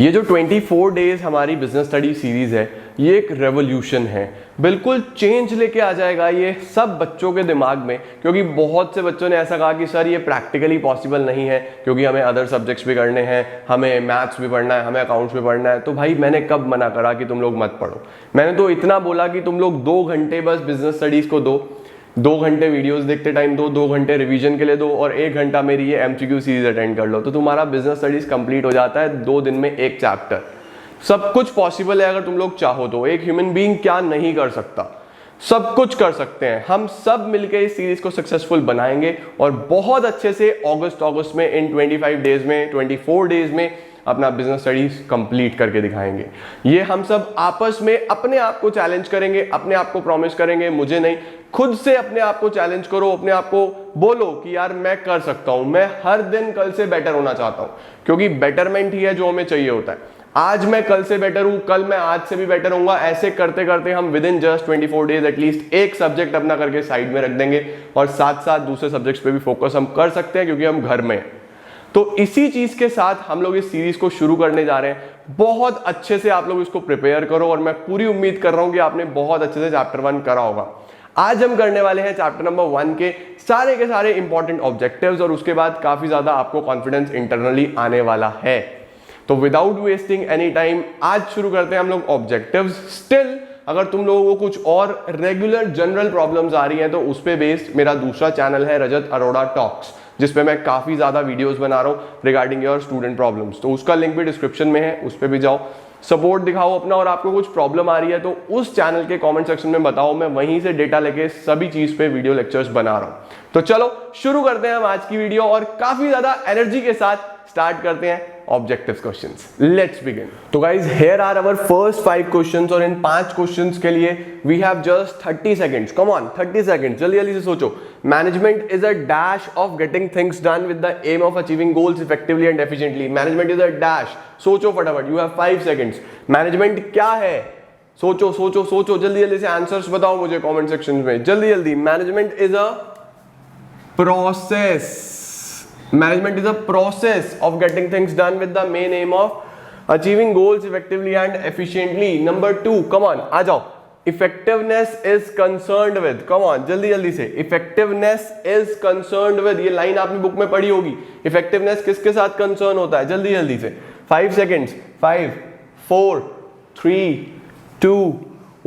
ये जो 24 डेज हमारी बिजनेस स्टडी सीरीज है, ये एक रेवोल्यूशन है, बिल्कुल चेंज लेके आ जाएगा ये सब बच्चों के दिमाग में। क्योंकि बहुत से बच्चों ने ऐसा कहा कि सर ये प्रैक्टिकली पॉसिबल नहीं है, क्योंकि हमें अदर सब्जेक्ट्स भी करने हैं, हमें मैथ्स भी पढ़ना है, हमें अकाउंट्स भी पढ़ना है। तो भाई मैंने कब मना करा कि तुम लोग मत पढ़ो? मैंने तो इतना बोला कि तुम लोग 2 घंटे बस बिजनेस स्टडीज को दो, 2 घंटे वीडियोस देखते टाइम दो, 2 घंटे रिवीजन के लिए दो, और 1 घंटा मेरी ये एमसीक्यू सीरीज अटेंड कर लो, तो तुम्हारा बिजनेस स्टडीज कंप्लीट हो जाता है 2 दिन में 1 चैप्टर। सब कुछ पॉसिबल है अगर तुम लोग चाहो तो। एक ह्यूमन बीइंग क्या नहीं कर सकता? सब कुछ कर सकते हैं। हम सब मिलकर इस सीरीज को सक्सेसफुल बनाएंगे और बहुत अच्छे से अगस्त में इन 25 डेज में, 24 डेज में अपना बिजनेस स्टडीज कंप्लीट करके दिखाएंगे। ये हम सब आपस में अपने आप को चैलेंज करेंगे, अपने आप को प्रॉमिस करेंगे, मुझे नहीं, खुद से अपने आप को चैलेंज करो, अपने आप को बोलो कि यार मैं कर सकता हूं, मैं हर दिन कल से बेटर होना चाहता हूं, क्योंकि बेटरमेंट ही है जो हमें चाहिए होता है। आज मैं कल से बेटर हूं, कल मैं आज से भी बेटर होऊंगा। ऐसे करते करते हम with in just 24 days at least एक सब्जेक्ट अपना करके साइड में रख देंगे और साथ साथ दूसरे सब्जेक्ट्स पे भी फोकस हम कर सकते हैं, क्योंकि हम घर में हैं। तो इसी चीज के साथ हम लोग इस सीरीज को शुरू करने जा रहे हैं। बहुत अच्छे से आप लोग इसको प्रिपेयर करो और मैं पूरी उम्मीद कर रहा हूं कि आपने बहुत अच्छे से चैप्टर 1 करा होगा। आज हम करने वाले हैं चैप्टर नंबर 1 के सारे इंपॉर्टेंट ऑब्जेक्टिव्स, और उसके बाद काफी ज्यादा आपको कॉन्फिडेंस इंटरनली आने वाला है। तो विदाउट वेस्टिंग एनी टाइम आज शुरू करते हैं हम लोग ऑब्जेक्टिव्स। स्टिल अगर तुम लोगों को कुछ और रेगुलर जनरल प्रॉब्लम्स आ रही हैं तो उस पे बेस्ड मेरा दूसरा चैनल है रजत अरोड़ा टॉक्स, जिसपे मैं काफी ज्यादा वीडियोस बना रहा हूं रिगार्डिंग योर स्टूडेंट प्रॉब्लम्स। तो उसका लिंक भी डिस्क्रिप्शन में है, उस पे भी जाओ, सपोर्ट दिखाओ अपना। और आपको कुछ प्रॉब्लम आ रही है तो उस चैनल के कमेंट सेक्शन में बताओ, मैं वहीं से डेटा लेके सभी चीज पे वीडियो लेक्चर्स बना रहा हूं। तो चलो शुरू करते हैं हम आज की वीडियो, और काफी ज्यादा एनर्जी के साथ स्टार्ट करते हैं ऑब्जेक्टिव्स क्वेश्चंस। Let's begin. तो guys here are our first 5 questions, और इन 5 क्वेश्चंस के लिए we have just 30 seconds. Come on, 30 seconds, जल्दी जल्दी से सोचो। Management is a dash of getting things done with the aim of achieving goals effectively and efficiently. Management is a dash. सोचो फटाफट, यू हैव 5 सेकंड्स। मैनेजमेंट क्या है? सोचो सोचो सोचो, जल्दी जल्दी से आंसर्स बताओ मुझे कमेंट सेक्शन में, जल्दी जल्दी। Management is a process. Management is a process of getting things done with the main aim of achieving goals effectively and efficiently. Number 2, come on, आ जाओ। Effectiveness is concerned with, come on, जल्दी जल्दी से। Effectiveness is concerned with, ये line आपने book में पढ़ी होगी। Effectiveness किसके साथ कंसर्न होता है? जल्दी जल्दी से। 5 seconds, 5, 4, 3, 2,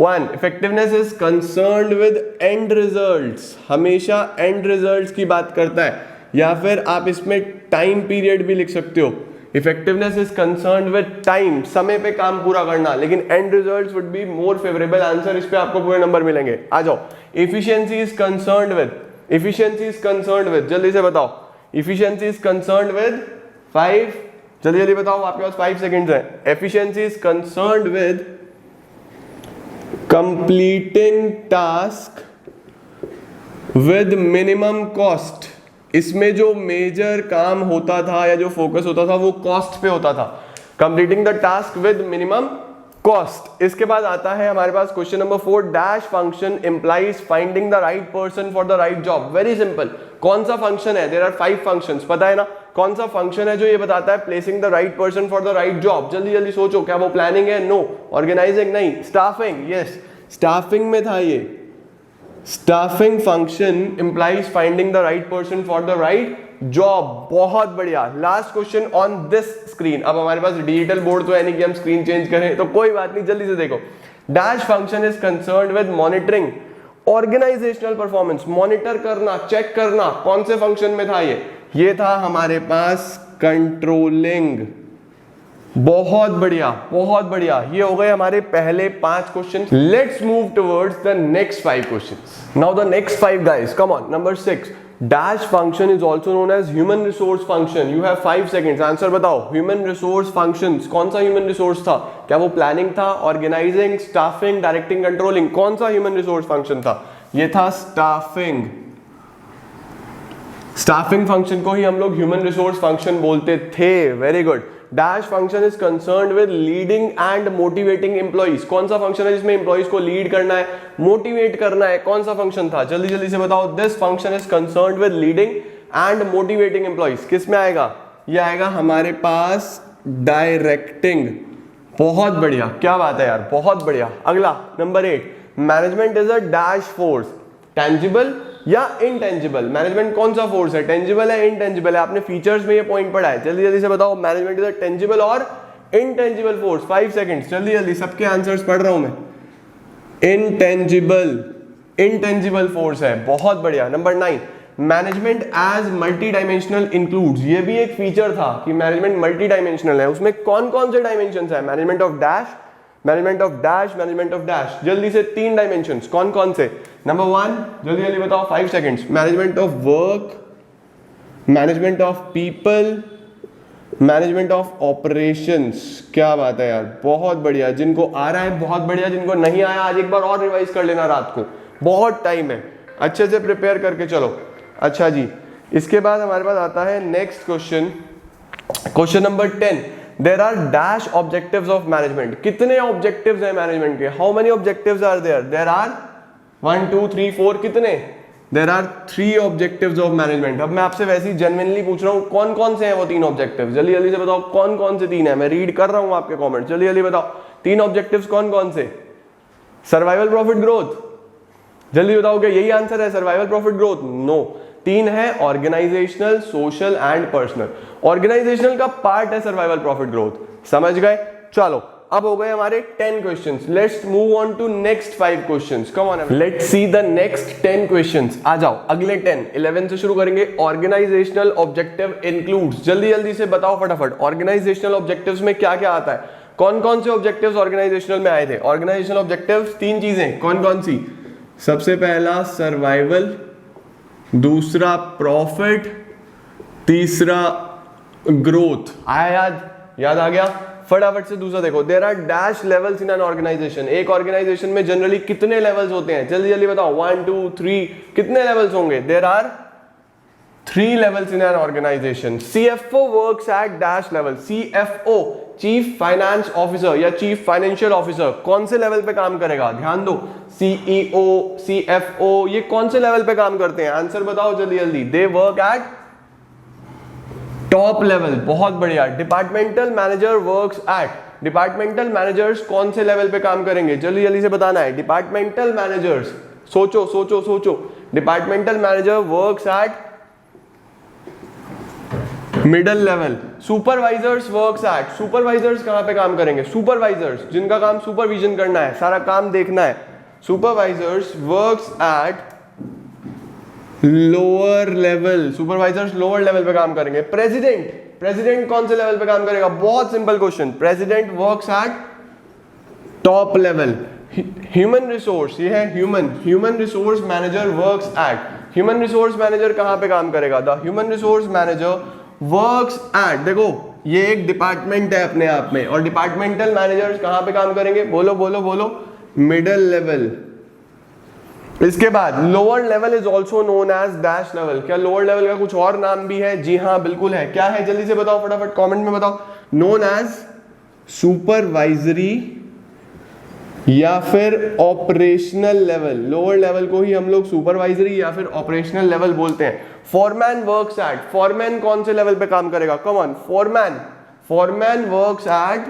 1। Effectiveness is concerned with end results, हमेशा एंड रिजल्ट्स की बात करता है, या फिर आप इसमें टाइम पीरियड भी लिख सकते हो। Effectiveness is concerned with time, समय पे काम पूरा करना, लेकिन and results would be more favourable answer, इस पे आपको पूरे नंबर मिलेंगे। आ जाओ। Efficiency is concerned with, efficiency is concerned with, जल्दी से बताओ। एफिशिएंसी इज कंसर्न्ड विद 5, जल्दी जल्दी बताओ, आपके पास 5 सेकेंड्स है। Efficiency is concerned with completing task with minimum cost. इसमें जो मेजर काम होता था या जो फोकस होता था वो कॉस्ट पे होता था। Completing the task with minimum cost. इसके बाद आता है हमारे पास question number 4, dash function implies finding the right person for the right job. Very simple. कौन सा फंक्शन है? देयर आर 5 फंक्शंस, पता है ना? कौन सा फंक्शन है जो ये बताता है placing the right person for the right job? जल्दी जल्दी सोचो। क्या वो प्लानिंग है? नो। ऑर्गेनाइजिंग? नहीं। स्टाफिंग? यस, स्टाफिंग में था ये। Staffing function implies finding the right person for the right job. बहुत बढ़िया। Last question on this screen. अब हमारे पास डिजिटल बोर्ड तो है नहीं कि हम स्क्रीन चेंज करें, तो कोई बात नहीं, जल्दी से देखो। Dash function is concerned with monitoring organizational performance. Monitor करना, चेक करना, कौन से फंक्शन में था ये था हमारे पास कंट्रोलिंग। बहुत बढ़िया, बहुत बढ़िया। ये हो गए हमारे पहले 5 question. Let's move towards the next 5 questions. Now the next 5 guys, come on. Number 6, dash function is also known as human resource function. You have 5 seconds. Answer बताओ। ह्यूमन रिसोर्स फंक्शंस, कौन सा ह्यूमन रिसोर्स था? क्या वो planning था, organising, staffing, directing, controlling? कौन सा human resource function था? ये था स्टाफिंग। स्टाफिंग फंक्शन को ही हम लोग ह्यूमन रिसोर्स फंक्शन बोलते थे। Very good. Dash function is concerned with leading and motivating employees. कौन सा फंक्शन है जिसमें एम्प्लॉइज को लीड करना है, मोटिवेट करना है? कौन सा फंक्शन था? जल्दी जल्दी से बताओ। This function is concerned with leading and motivating employees. किस में आएगा? ये आएगा हमारे पास डायरेक्टिंग। बहुत बढ़िया, क्या बात है यार, बहुत बढ़िया। अगला number 8, management is a dash force, tangible या इनटेंजिबल। मैनेजमेंट कौन सा फोर्स है, टेंजिबल है इनटेंजिबल है? आपने फीचर्स में ये पॉइंट पढ़ा है, जल्दी जल्दी से बताओ मैनेजमेंट इज अ टेंजिबल और इनटेंजिबल फोर्स। 5 सेकंड्स, जल्दी जल्दी, सबके आंसर्स पढ़ रहा हूं मैं। इनटेंजिबल, इनटेंजिबल फोर्स है, बहुत बढ़िया। Number 9, management as multi dimensional includes. ये भी एक फीचर था कि मैनेजमेंट मल्टी डायमेंशनल है, उसमें कौन कौन से डायमेंशंस है? Management of dash, management of dash, management of dash. जल्दी से 3 डायमेंशंस कौन कौन से? नंबर 1, जल्दी जल्दी बताओ, 5 seconds. Management of work, management of people, management of operations. क्या बात है यार, बहुत बढ़िया। जिनको आ रहा है बहुत बढ़िया, जिनको नहीं आया आज एक बार और रिवाइज कर लेना, रात को बहुत टाइम है, अच्छे से प्रिपेयर करके चलो। अच्छा जी, इसके बाद हमारे पास आता है next question, question number 10, there are dash objectives of management. कितने ऑब्जेक्टिव्स हैं मैनेजमेंट के? How many objectives are there? There are 1 2 3 4, कितने? There are 3 objectives of management. अब मैं आपसे वैसे ही जेन्युइनली पूछ रहा हूँ, कौन कौन से हैं वो 3 ऑब्जेक्टिव्स? जल्दी जल्दी से बताओ कौन कौन से 3 है। मैं रीड कर रहा हूँ आपके कॉमेंट, जल्दी जल्दी बताओ 3 ऑब्जेक्टिव्स कौन कौन से? Survival, profit, growth. जल्दी बताओ, क्या यही आंसर है, सर्वाइवल, प्रॉफिट, ग्रोथ? नो, 3 है, organisational, social and personal. Organisational का पार्ट है सर्वाइवल, प्रॉफिट, ग्रोथ। समझ गए? चलो, अब हो गए हमारे 10 questions. Let's move on to next 5 questions. Come on, let's see the next 10 questions. आ जाओ, अगले 10, 11 से शुरू करेंगे। Organisational objective includes. जल्दी जल्दी से बताओ फटाफट, ऑर्गेनाइजेशनल ऑब्जेक्टिव्स में क्या क्या आता है? कौन कौन से ऑब्जेक्टिव्स ऑर्गेनाइजेशनल में आए थे? ऑर्गेनाइजेशनल ऑब्जेक्टिव्स 3 चीजें, कौन कौन सी? सबसे पहला सर्वाइवल, दूसरा प्रॉफिट, तीसरा ग्रोथ। आया याद? याद आ गया? फटाफट से दूसरा देखो, there are dash levels in an organization. एक ऑर्गेनाइजेशन में जनरली कितने लेवल्स होते हैं? जल्दी जल्दी बताओ, 1 2 3, कितने लेवल्स होंगे? There are 3 levels in an organization. CFO works at dash level. CFO, chief finance officer या चीफ फाइनेंशियल ऑफिसर, कौन से लेवल पे काम करेगा? ध्यान दो, सीईओ, सीएफओ, ये कौन से लेवल पे काम करते हैं? आंसर बताओ जल्दी जल्दी। They work at top level. बहुत बढ़िया। Departmental manager works at, departmental managers कौन से लेवल पे काम करेंगे? जल्दी जल्दी से बताना है। डिपार्टमेंटल मैनेजर्स, सोचो सोचो सोचो। Departmental manager works at middle level. Supervisors works at, supervisors कहां पे काम करेंगे? सुपरवाइजर्स जिनका काम सुपरविजन करना है, सारा काम देखना है। Supervisors works at lower level. Supervisors lower level पे काम करेंगे। प्रेसिडेंट, प्रेसिडेंट कौन से लेवल पे काम करेगा? बहुत simple question, president works at top level. Human resource, ये है human, human resource manager works at, human resource manager कहां पे काम करेगा? The human resource manager works at, देखो ये एक डिपार्टमेंट है अपने आप में, और डिपार्टमेंटल मैनेजर्स कहां पे काम करेंगे? बोलो बोलो बोलो, मिडिल लेवल। इसके बाद lower level is also known as dash level. क्या लोअर लेवल का कुछ और नाम भी है? जी हाँ, बिल्कुल है। क्या है? जल्दी से बताओ फटाफट, कमेंट में बताओ। नोन एज सुपरवाइजरी या फिर ऑपरेशनल लेवल। लोअर लेवल को ही हम लोग सुपरवाइजरी या फिर ऑपरेशनल लेवल बोलते हैं। फॉरमैन वर्क्स एट, फॉरमैन कौन से लेवल पे काम करेगा? Come on, foreman, foreman works at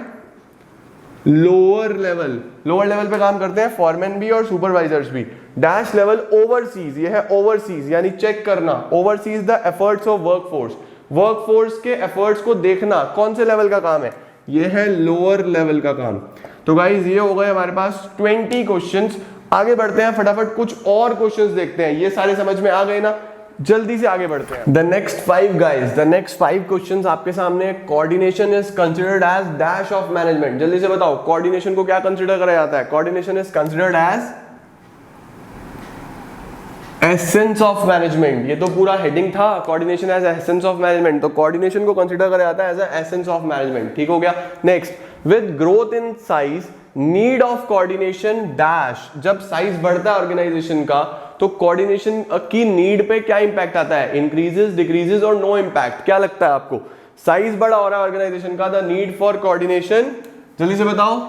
lower level. Lower level पे काम करते हैं फॉरमैन भी और सुपरवाइजर्स भी। डैश लेवल ओवरसीज, ये है ओवरसीज यानी चेक करना। Overseas the efforts of workforce, workforce के एफर्ट्स को देखना। कौन से लेवल का काम है? ये है लोअर लेवल का काम। तो गाइस ये हो गए हमारे पास 20 क्वेश्चंस। आगे बढ़ते हैं फटाफट, कुछ और क्वेश्चंस देखते हैं। ये सारे समझ में आ गए ना? जल्दी से आगे बढ़ते हैं। The next 5 guys, the next 5 questions आपके सामने। Coordination is considered as dash of management. जल्दी से बताओ, कोऑर्डिनेशन को क्या कंसिडर करा जाता है? Coordination is considered as essence of management. ये तो पूरा हेडिंग था, coordination as essence of management. तो कोऑर्डिनेशन को कंसीडर करा जाता है एज एसेंस ऑफ मैनेजमेंट। ठीक हो गया। Next, with growth in size need of coordination dash. जब साइज बढ़ता है ऑर्गेनाइजेशन का तो कोऑर्डिनेशन की नीड पे क्या इंपैक्ट आता है? इंक्रीजेस, डिक्रीजेस और नो इंपैक्ट। क्या लगता है आपको? साइज बड़ा हो रहा है ऑर्गेनाइजेशन का, द नीड फॉर कोऑर्डिनेशन, जल्दी से बताओ,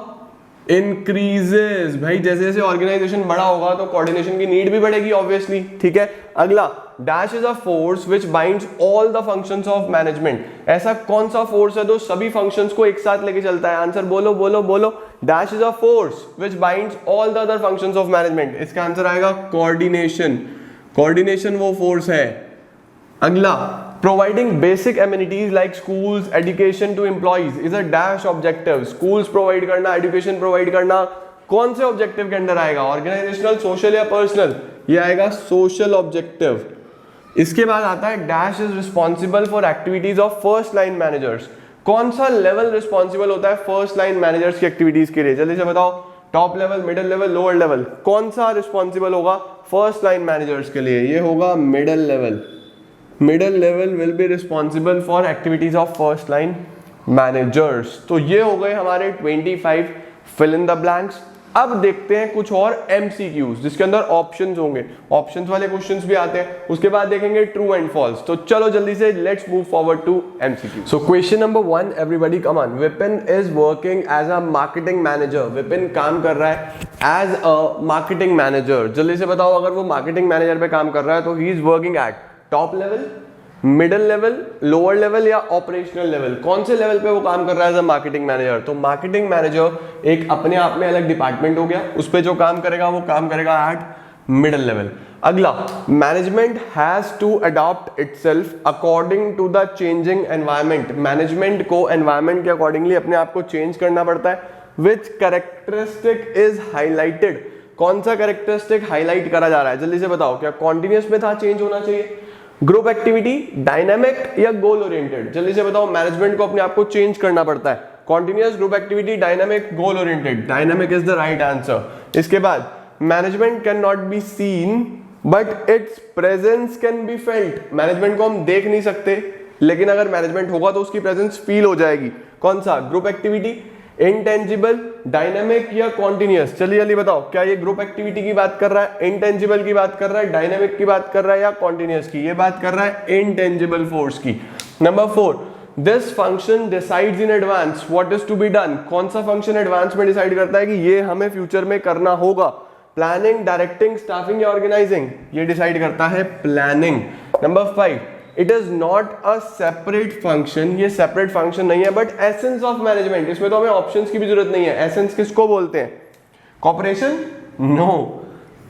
इंक्रीजेस। भाई जैसे जैसे ऑर्गेनाइजेशन बड़ा होगा तो कोऑर्डिनेशन की नीड भी बढ़ेगी ऑब्वियसली, ठीक है। अगला, dash is a force which binds all the functions of management. ऐसा कौन सा फोर्स है जो सभी फंक्शंस को एक साथ लेके चलता है? आंसर बोलो बोलो बोलो। Dash is a force which binds all the other functions of management. इसका आंसर आएगा कोऑर्डिनेशन। कोऑर्डिनेशन वो फोर्स है। अगला, providing basic amenities like schools education to employees is a dash objective। schools provide करना, education provide करना कौन से objective के अंडर आएगा? ऑर्गेनाइजेशनल, सोशल या पर्सनल? ये आएगा सोशल ऑब्जेक्टिव। इसके बाद आता है dash is responsible for activities of first line managers. कौन सा लेवल रिस्पॉन्सिबल होता है फर्स्ट लाइन मैनेजर्स की एक्टिविटीज के लिए? जल्दी से बताओ। Top level, middle level, lower level? कौन सा रिस्पॉन्सिबल होगा फर्स्ट लाइन मैनेजर्स के लिए? ये होगा middle level. Middle level will be responsible for activities of first line managers. तो ये हो गए हमारे 25 फिल इन द ब्लैंक्स। अब देखते हैं कुछ और एमसीक्यूज जिसके अंदर ऑप्शंस होंगे। ऑप्शंस वाले क्वेश्चंस भी आते हैं, उसके बाद देखेंगे ट्रू एंड फॉल्स। तो चलो जल्दी से let's move forward to MCQ. So question number 1, everybody come on. Vipin is working as a marketing manager. Vipin काम कर रहा है एज अ मार्केटिंग मैनेजर। जल्दी से बताओ, अगर वो मार्केटिंग मैनेजर पे काम कर रहा है तो he is working at top level, middle level, lower level या ऑपरेशनल लेवल? कौन से लेवल पे वो काम कर रहा है एज अ मार्केटिंग मैनेजर? तो मार्केटिंग मैनेजर एक अपने आप में अलग डिपार्टमेंट हो गया, उस पे जो काम करेगा वो काम करेगा एट मिडिल लेवल। अगला, management has to adopt itself according to the changing environment. Management को एनवायरमेंट के अकॉर्डिंगली अपने आप को चेंज करना पड़ता है। Which characteristic is highlighted? कौन सा कैरेक्टरिस्टिक हाईलाइट करा जा रहा है? जल्दी से बताओ। क्या कॉन्टिन्यूअस में था, चेंज होना चाहिए? ग्रुप एक्टिविटी, डायनामिक या गोल ओरिएंटेड? जल्दी से बताओ। मैनेजमेंट को अपने आप को चेंज करना पड़ता है। Continuous, group activity, dynamic, goal oriented? Dynamic is the right answer. इसके बाद, management can not be seen but it's presence can be felt. Management को हम देख नहीं सकते, लेकिन अगर मैनेजमेंट होगा तो उसकी प्रेजेंस फील हो जाएगी। कौन सा? ग्रुप एक्टिविटी, इंटेंजिबल, डायनामिक या कॉन्टिन्यूअस? चलिए जल्दी बताओ। क्या ये ग्रुप एक्टिविटी की बात कर रहा है, इंटेंजिबल की बात कर रहा है, डायनामिक की बात कर रहा है या कॉन्टिन्यूअस की? ये बात कर रहा है इंटेंजिबल फोर्स की। Number 4, this function decides in advance what is to be done. कौन सा फंक्शन एडवांस में डिसाइड करता है कि ये हमें फ्यूचर में करना होगा? प्लानिंग, डायरेक्टिंग, स्टाफिंग या ऑर्गेनाइजिंग? ये डिसाइड करता है planning. Number 5, it is not a separate function. ये सेपरेट फंक्शन नहीं है बट एसेंस ऑफ मैनेजमेंट। इसमें तो हमें ऑप्शंस की भी जरूरत नहीं है। एसेंस किसको बोलते हैं? Cooperation? No,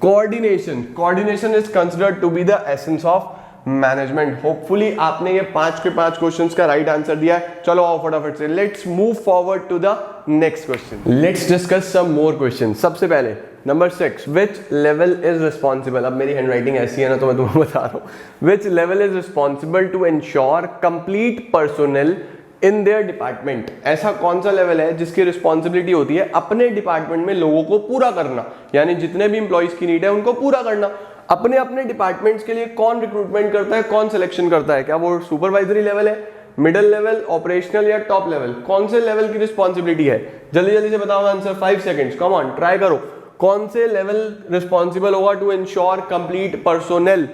coordination. Coordination is considered to be the essence of management. Hopefully आपने ये 5 के 5 क्वेश्चंस का राइट आंसर दिया है। चलो आओ फटाफट से let's move forward to the next question. Let's discuss some more question. सबसे पहले number 6, which level is responsible. अब मेरी हैंडराइटिंग ऐसी है ना तो मैं तुम्हें बता रहा हूं। Which level is responsible to ensure complete personnel in their department. ऐसा कौन सा लेवल है जिसकी रिस्पॉन्सिबिलिटी होती है अपने डिपार्टमेंट में लोगों को पूरा करना, यानी जितने भी इंप्लॉइज की नीड है उनको पूरा करना। अपने अपने डिपार्टमेंट्स के लिए कौन रिक्रूटमेंट करता है, कौन सिलेक्शन करता है? क्या वो सुपरवाइजरी लेवल है, मिडिल लेवल, ऑपरेशनल या टॉप लेवल? कौन से लेवल की रिस्पॉन्सिबिलिटी है? जल्दी जल्दी से बताओ answer. 5 seconds, come on, try करो। कौन से लेवल रिस्पॉन्सिबल होगा टू इंश्योर कंप्लीट पर्सोनल?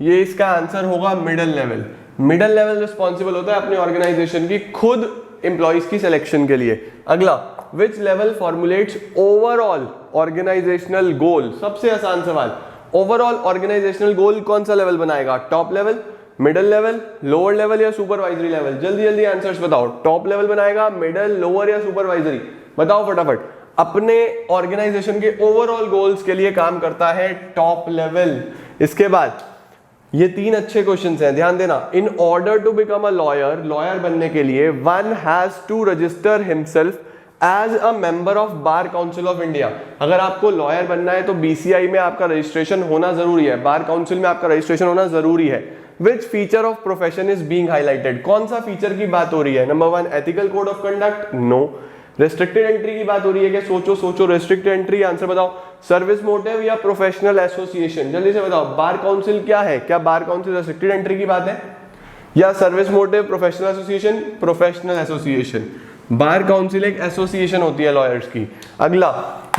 ये इसका आंसर होगा middle level. Middle level responsible होता है अपने ऑर्गेनाइजेशन की खुद एम्प्लॉइज की सिलेक्शन के लिए। अगला, which level formulates overall organisational goal? सबसे आसान सवाल। ओवरऑल ऑर्गेनाइजेशनल गोल कौन सा लेवल बनाएगा? Top level, middle level, lower level या सुपरवाइजरी लेवल? जल्दी जल्दी आंसर्स बताओ। टॉप लेवल बनाएगा, मिडिल, लोअर या सुपरवाइजरी? बताओ फटाफट। अपने ऑर्गेनाइजेशन के ओवरऑल गोल्स के लिए काम करता है टॉप लेवल। इसके बाद ये 3 अच्छे क्वेश्चंस हैं, ध्यान देना। In order to become a lawyer, lawyer बनने के लिए one has to register himself as a member of Bar Council of India. अगर आपको लॉयर बनना है तो बीसीआई में आपका रजिस्ट्रेशन होना जरूरी है, बार काउंसिल में आपका रजिस्ट्रेशन होना जरूरी है। Which feature of profession is being highlighted? कौन सा फीचर की बात हो रही है? Number 1, ethical code of conduct? No. Restricted entry की बात हो रही है कि सोचो सोचो, रेस्ट्रिक्टेड एंट्री? आंसर बताओ। सर्विस मोटिव या प्रोफेशनल एसोसिएशन? जल्दी से बताओ। बार काउंसिल क्या है? क्या बार काउंसिल रेस्ट्रिक्टेड एंट्री की बात है या service motive, professional association? Professional association. Bar Council एक एसोसिएशन होती है लॉयर्स की। अगला,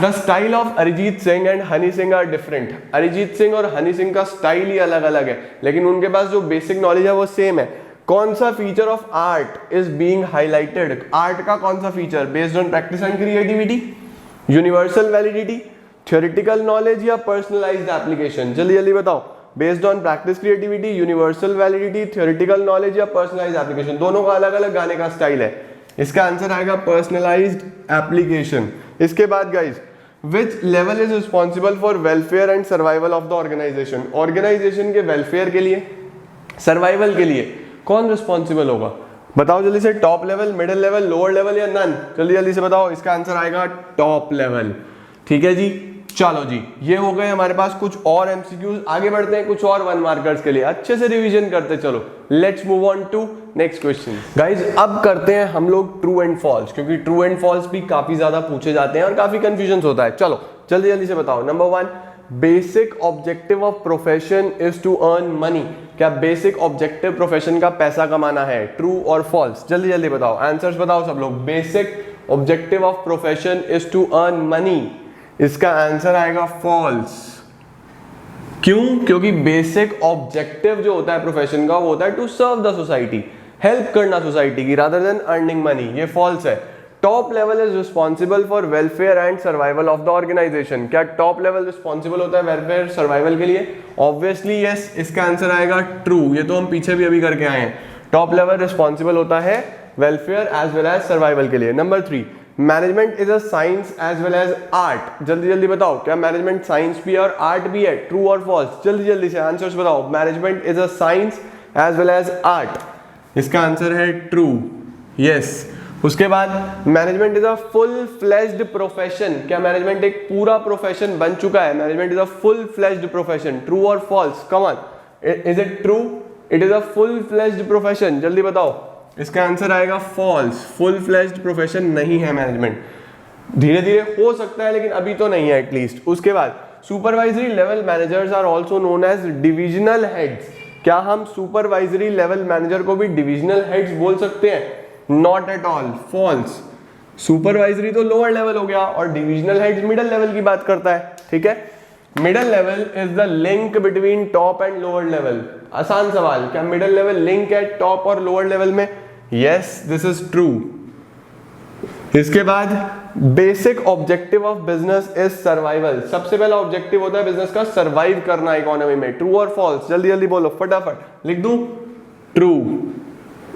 the style of Arijit Singh and Honey Singh are different. Arijit Singh और हनी सिंह का स्टाइल ही अलग अलग है, लेकिन उनके पास जो बेसिक नॉलेज है वो सेम है। कौन सा feature of art is being highlighted? Art का कौन सा feature? Based on practice and creativity, universal validity, theoretical knowledge या पर्सनलाइज्ड एप्लीकेशन? जल्दी जल्दी बताओ। Based on practice creativity, universal validity, theoretical knowledge या पर्सनलाइज्ड एप्लीकेशन? दोनों का अलग अलग गाने का स्टाइल है। इसका आंसर आएगा पर्सनलाइज्ड एप्लीकेशन। इसके बाद guys, which level is responsible for welfare and survival of the organization? Organization के वेलफेयर के लिए, सर्वाइवल के लिए कौन रिस्पॉन्सिबल होगा? बताओ जल्दी से। Top level, middle level, lower level या नन? जल्दी जल्दी से बताओ। इसका आंसर आएगा टॉप लेवल। ठीक है जी, चलो जी, ये हो गए हमारे पास कुछ और एमसीक्यूज। आगे बढ़ते हैं कुछ और 1 मार्कर्स के लिए, अच्छे से रिवीजन करते चलो। Let's move on to next question. Guys अब करते हैं हम लोग ट्रू एंड फॉल्स, क्योंकि ट्रू एंड फॉल्स भी काफी ज्यादा पूछे जाते हैं और काफी कंफ्यूजन होता है। चलो जल्दी जल्दी से बताओ। Number 1, basic objective of profession is to earn money? क्या बेसिक ऑब्जेक्टिव प्रोफेशन का पैसा कमाना है? ट्रू और फॉल्स? जल्दी जल्दी बताओ, आंसर्स बताओ सब लोग। Basic objective of profession is to earn money. इसका आंसर आएगा फॉल्स। क्यों? क्योंकि बेसिक ऑब्जेक्टिव जो होता है प्रोफेशन का वो होता है to serve the society, help करना सोसाइटी की, रादर देन अर्निंग मनी। ये फॉल्स है। Top level is responsible for welfare and survival of the organization? क्या टॉप लेवल रिस्पॉन्सिबल होता है वेलफेयर सर्वाइवल के लिए? Obviously yes. इसका आंसर आएगा ट्रू। ये तो हम पीछे भी अभी करके आए हैं। टॉप लेवल रिस्पॉन्सिबल होता है welfare as well as survival के लिए। Number 3, management is a science as well as art? जल्दी जल्दी बताओ, क्या मैनेजमेंट साइंस भी है और आर्ट भी है? ट्रू और फॉल्स? जल्दी जल्दी से आंसर्स बताओ। Management is a science as well as art? इसका आंसर है ट्रू, यस। उसके बाद management is a full fledged profession? क्या मैनेजमेंट एक पूरा प्रोफेशन बन चुका है? Management is a full fledged profession? True और false? Come on, is it true? It is a full fledged profession? जल्दी बताओ। इसका आंसर आएगा फॉल्स। फुल फ्लेज्ड प्रोफेशन नहीं है मैनेजमेंट। धीरे धीरे हो सकता है लेकिन अभी तो नहीं है एटलीस्ट। उसके बाद supervisory level managers are also known as divisional heads? क्या हम सुपरवाइजरी लेवल मैनेजर को भी डिविजनल हेड्स बोल सकते हैं? Not at all, false. Supervisory तो लोअर लेवल हो गया और डिविजनल हेड्स मिडिल लेवल की बात करता है। ठीक है, middle level is the link between top and lower level. आसान सवाल, क्या मिडिल लेवल लिंक है टॉप और लोअर लेवल में? Yes, this is true. इसके बाद basic objective of business is survival? सबसे पहला ऑब्जेक्टिव होता है बिजनेस का सर्वाइव करना इकोनॉमी में। ट्रू और फॉल्स? जल्दी जल्दी बोलो, फटाफट लिख दूं। ट्रू,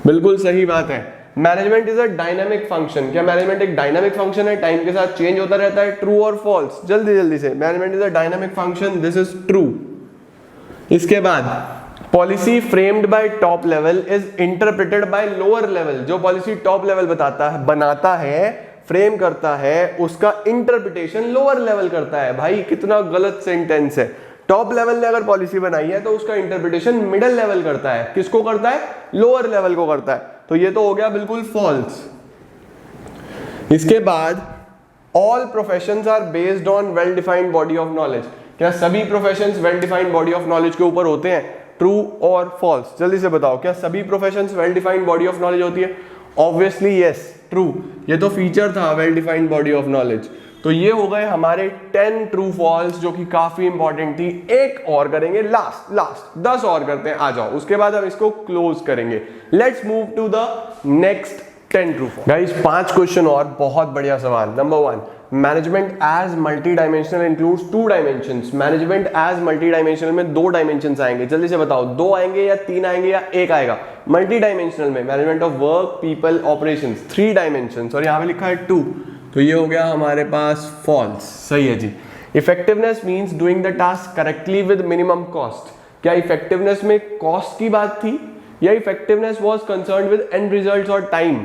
बिल्कुल सही बात है। Management is a dynamic function? क्या मैनेजमेंट एक डायनामिक फंक्शन है, टाइम के साथ चेंज होता रहता है? ट्रू और फॉल्स? जल्दी जल्दी से। Management is a dynamic function, this is true. इसके बाद policy framed bye top level is interpreted by lower level? जो पॉलिसी टॉप लेवल बनाता है, फ्रेम करता है, उसका इंटरप्रिटेशन लोअर लेवल करता है। भाई कितना गलत सेंटेंस है। टॉप लेवल ने अगर पॉलिसी बनाई है तो उसका इंटरप्रिटेशन मिडिल लेवल करता है। किसको करता है? लोअर लेवल को करता है। तो ये तो हो गया बिल्कुल फॉल्स। इसके बाद all professions are based on well defined body of knowledge? क्या सभी professions well defined body of knowledge के ऊपर होते हैं? ट्रू और फॉल्स? जल्दी से बताओ, क्या सभी professions well defined body of knowledge होती है? Obviously yes, true. ये तो फीचर था well defined body of knowledge. तो ये हो गए हमारे 10 ट्रू फॉल्स जो कि काफी इंपॉर्टेंट थी। एक और करेंगे, लास्ट 10 और करते हैं, आ जाओ। उसके बाद हम इसको क्लोज करेंगे। Let's move to the next 10 true false. Guys 5 question और, बहुत बढ़िया सवाल। Number 1, management as multi dimensional includes 2 dimensions? Management as multi dimensional में 2 डायमेंशंस आएंगे? जल्दी से बताओ, 2 आएंगे या 3 आएंगे या 1 आएगा? मल्टी डायमेंशनल में management of work, people, operations, 3 dimensions और यहाँ पे लिखा है 2। तो ये हो गया हमारे पास फॉल्स। सही है जी। Effectiveness means doing the task correctly with minimum cost? क्या इफेक्टिवनेस में कॉस्ट की बात थी या effectiveness was concerned with end results और टाइम?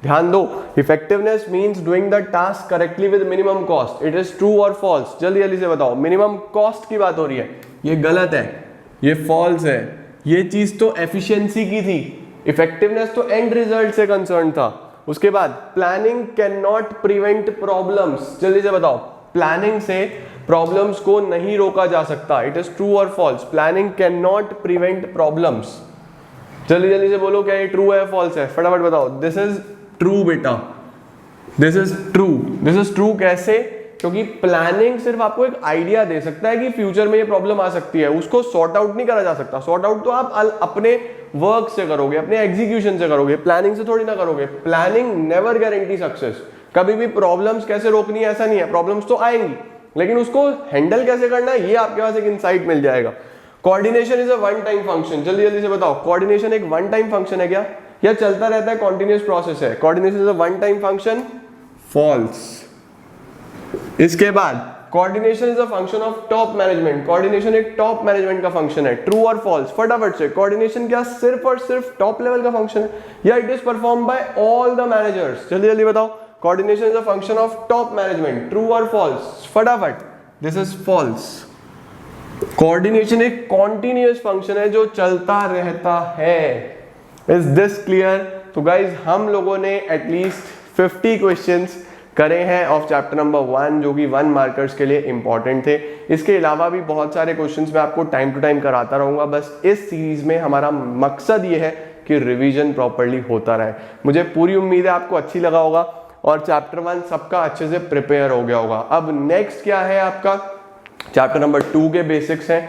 ध्यान दो, effectiveness means doing the task correctly with minimum cost. It is true और फॉल्स? जल्दी जल्दी से बताओ। मिनिमम कॉस्ट की बात हो रही है, ये गलत है, ये फॉल्स है। ये चीज तो एफिशिएंसी की थी, इफेक्टिवनेस तो एंड रिजल्ट से कंसर्न था। उसके बाद planning can not prevent problems? जल्दी से बताओ, प्लानिंग से प्रॉब्लम्स को नहीं रोका जा सकता? इट इज ट्रू और false? Planning can not prevent problems? जल्दी जल्दी से बोलो, क्या ये ट्रू है फॉल्स है? फटाफट बताओ। दिस इज ट्रू बेटा, this is true. This is true कैसे? क्योंकि प्लानिंग सिर्फ आपको एक आइडिया दे सकता है कि फ्यूचर में ये प्रॉब्लम आ सकती है, उसको सॉर्ट आउट नहीं करा जा सकता। सॉर्ट आउट तो आप अपने वर्क से करोगे, अपने एग्जीक्यूशन से करोगे, प्लानिंग से थोड़ी ना करोगे। Planning never guarantee success. कभी भी प्रॉब्लम्स कैसे रोकनी है ऐसा नहीं है, प्रॉब्लम्स तो आएंगी लेकिन उसको हैंडल कैसे करना है ये आपके पास एक इंसाइट मिल जाएगा। Coordination is a one time function, जल्दी जल्दी से बताओ, कोऑर्डिनेशन एक वन टाइम फंक्शन है क्या या चलता रहता है, कॉन्टिन्यूस प्रोसेस है? Coordination is a one time function, false. इसके बाद coordination is a function of top management, coordination एक टॉप मैनेजमेंट का फंक्शन है, ट्रू और फॉल्स? फटाफट से, कोऑर्डिनेशन क्या सिर्फ और सिर्फ टॉप लेवल का फंक्शन है या it is perform by all the managers? जल्दी जल्दी बताओ, coordination is a function of top management, true और फॉल्स? फटाफट, दिस इज फॉल्स। कोऑर्डिनेशन एक कॉन्टिन्यूअस फंक्शन है जो चलता रहता है। Is this clear? तो गाइज हम लोगों ने एटलीस्ट 50 क्वेश्चंस करे हैं ऑफ चैप्टर नंबर 1 जो कि 1 मार्कर्स के लिए इंपॉर्टेंट थे। इसके अलावा भी बहुत सारे क्वेश्चंस मैं आपको टाइम टू टाइम कराता रहूंगा। बस इस सीरीज में हमारा मकसद ये है कि रिवीजन प्रॉपर्ली होता रहे। मुझे पूरी उम्मीद है आपको अच्छी लगा होगा और चैप्टर 1 सबका अच्छे से प्रिपेयर हो गया होगा। अब नेक्स्ट क्या है आपका, चैप्टर नंबर 2 के बेसिक्स हैं,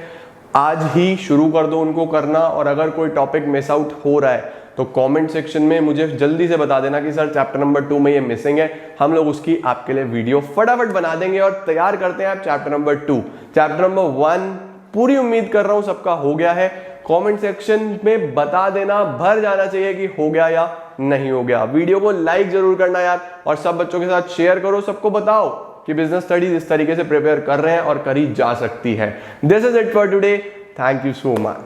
आज ही शुरू कर दो उनको करना। और अगर कोई टॉपिक मिस आउट हो रहा है तो कमेंट सेक्शन में मुझे जल्दी से बता देना कि सर चैप्टर नंबर 2 में ये मिसिंग है, हम लोग उसकी आपके लिए वीडियो फटाफट बना देंगे और तैयार करते हैं आप चैप्टर नंबर 2। चैप्टर नंबर 1 पूरी उम्मीद कर रहा हूं सबका हो गया है। कमेंट सेक्शन में बता देना, भर जाना चाहिए कि हो गया या नहीं हो गया। वीडियो को लाइक जरूर करना यार और सब बच्चों के साथ शेयर करो, सबको बताओ कि बिजनेस स्टडीज इस तरीके से प्रिपेयर कर रहे हैं और करी जा सकती है। This is it for today, thank you so much.